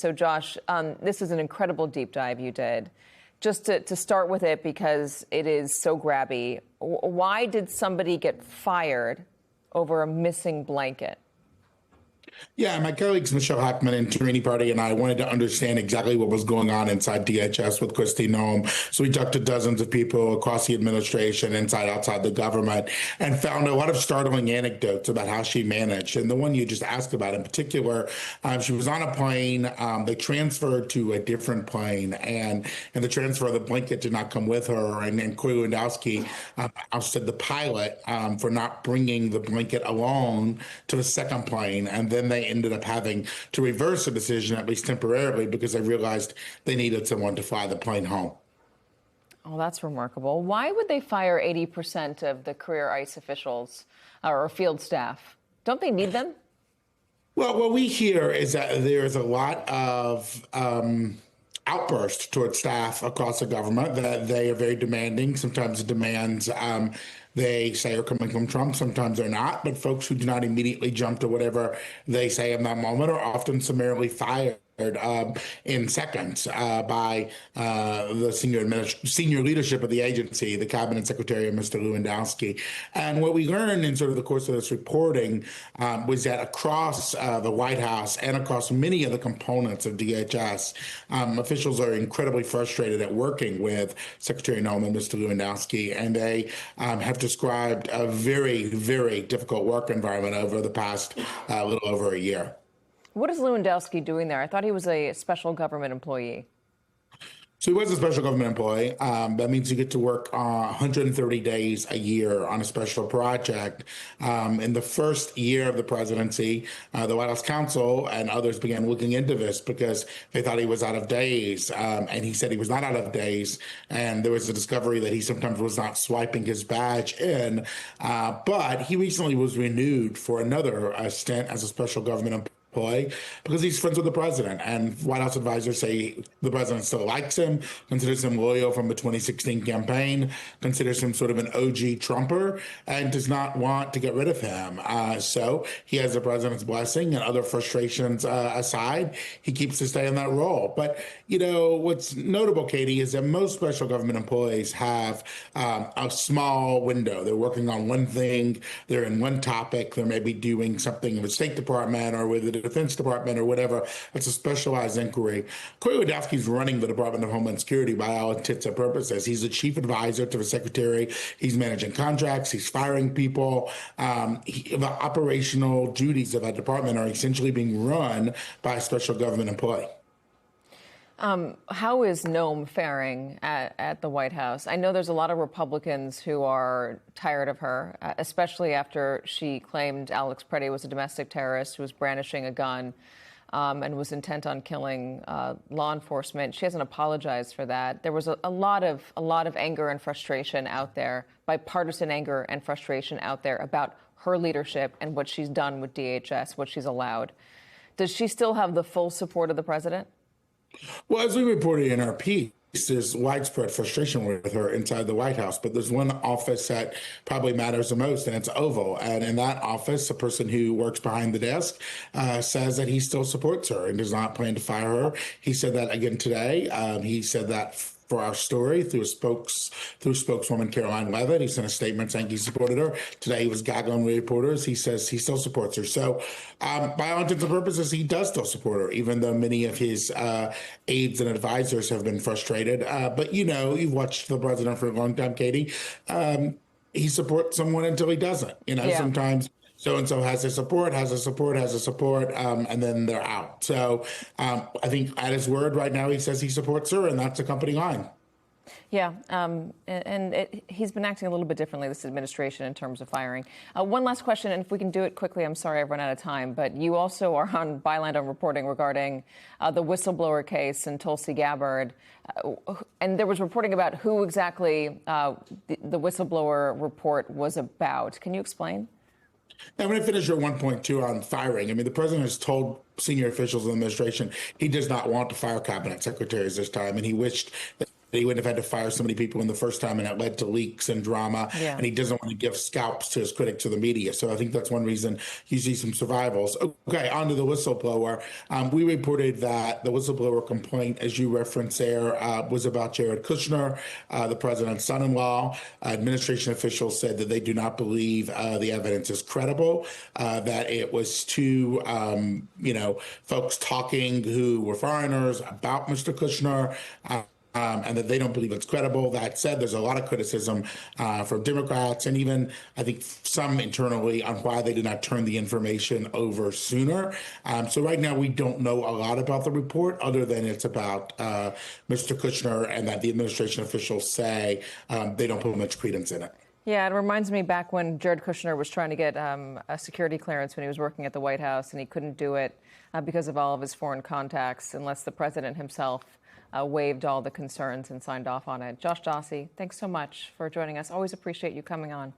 So, Josh, this is an incredible deep dive you did. Just to start with it, because it is so grabby, why did somebody get fired over a missing blanket? Yeah, my colleagues Michelle Hackman and Tarini Party and I wanted to understand exactly what was going on inside DHS with Kristi Noem. So we talked to dozens of people across the administration, inside, outside the government, and found a lot of startling anecdotes about how she managed. And the one you just asked about in particular, she was on a plane. They transferred to a different plane, and in the transfer, the blanket did not come with her. And Corey Lewandowski ousted the pilot for not bringing the blanket along to the second plane. And then they ended up having to reverse the decision, at least temporarily, because they realized they needed someone to fly the plane home. Oh, that's remarkable. Why would they fire 80% of the career ICE officials or field staff? Don't they need them? Well, what we hear is that there's a lot of outbursts towards staff across the government, that they are very demanding. Sometimes the demands they say are coming from Trump, sometimes they're not. But folks who do not immediately jump to whatever they say in that moment are often summarily fired in seconds by the senior leadership of the agency, the cabinet secretary, Mr. Lewandowski. And what we learned in sort of the course of this reporting was that across the White House and across many of the components of DHS, officials are incredibly frustrated at working with Secretary Noem and Mr. Lewandowski, and they have described a very, very difficult work environment over the past little over a year. What is Lewandowski doing there? I thought he was a special government employee. So he was a special government employee. That means you get to work 130 days a year on a special project. In the first year of the presidency, the White House counsel and others began looking into this because they thought he was out of days. And he said he was not out of days. And there was a discovery that he sometimes was not swiping his badge in. But he recently was renewed for another stint as a special government employee because he's friends with the president, and White House advisors say the president still likes him, considers him loyal from the 2016 campaign, considers him sort of an OG Trumper, and does not want to get rid of him. So he has the president's blessing, and other frustrations aside, he keeps to stay in that role. But, you know, what's notable, Katie, is that most special government employees have a small window. They're working on one thing, they're in one topic, they may be doing something in the State Department or with the Defense Department or whatever. It's a specialized inquiry. Corey Lewandowski's running the Department of Homeland Security by all intents and purposes. He's the chief advisor to the secretary. He's managing contracts. He's firing people. The operational duties of that department are essentially being run by a special government employee. How is Noem faring at the White House? I know there's a lot of Republicans who are tired of her, especially after she claimed Alex Preddy was a domestic terrorist who was brandishing a gun and was intent on killing law enforcement. She hasn't apologized for that. There was a lot of anger and frustration out there, bipartisan anger and frustration out there about her leadership and what she's done with DHS, what she's allowed. Does she still have the full support of the president? Well, as we reported in our piece, there's widespread frustration with her inside the White House, but there's one office that probably matters the most, and it's Oval. And in that office, the person who works behind the desk says that he still supports her and does not plan to fire her. He said that again today. He said that for our story through spokeswoman Caroline Leavitt. He sent a statement saying he supported her. Today he was gagging with reporters. He says he still supports her. So by all intents and purposes, he does still support her, even though many of his aides and advisors have been frustrated. But, you know, you've watched the president for a long time, Katie. He supports someone until he doesn't. You know, sometimes so-and-so has a support, and then they're out. So I think at his word right now, he says he supports her, and that's a company line. Yeah, he's been acting a little bit differently, this administration, in terms of firing. One last question, and if we can do it quickly, I'm sorry I've run out of time, but you also are on Byline on reporting regarding the whistleblower case and Tulsi Gabbard. And there was reporting about who exactly the whistleblower report was about. Can you explain? I'm going to finish your 1.2 on firing. I mean, the president has told senior officials in the administration he does not want to fire cabinet secretaries this time, and he wished that he wouldn't have had to fire so many people in the first time, and it led to leaks and drama. Yeah. And he doesn't want to give scalps to his critics, to the media. So I think that's one reason you see some survivals. Okay, on to the whistleblower. We reported that the whistleblower complaint, as you referenced there, was about Jared Kushner, the president's son-in-law. Administration officials said that they do not believe the evidence is credible, that it was two, folks talking who were foreigners about Mr. Kushner. And that they don't believe it's credible. That said, there's a lot of criticism from Democrats and even, I think, some internally on why they did not turn the information over sooner. So right now, we don't know a lot about the report other than it's about Mr. Kushner and that the administration officials say they don't put much credence in it. Yeah, it reminds me back when Jared Kushner was trying to get a security clearance when he was working at the White House, and he couldn't do it because of all of his foreign contacts unless the president himself waived all the concerns and signed off on it. Josh Dawsey, thanks so much for joining us. Always appreciate you coming on.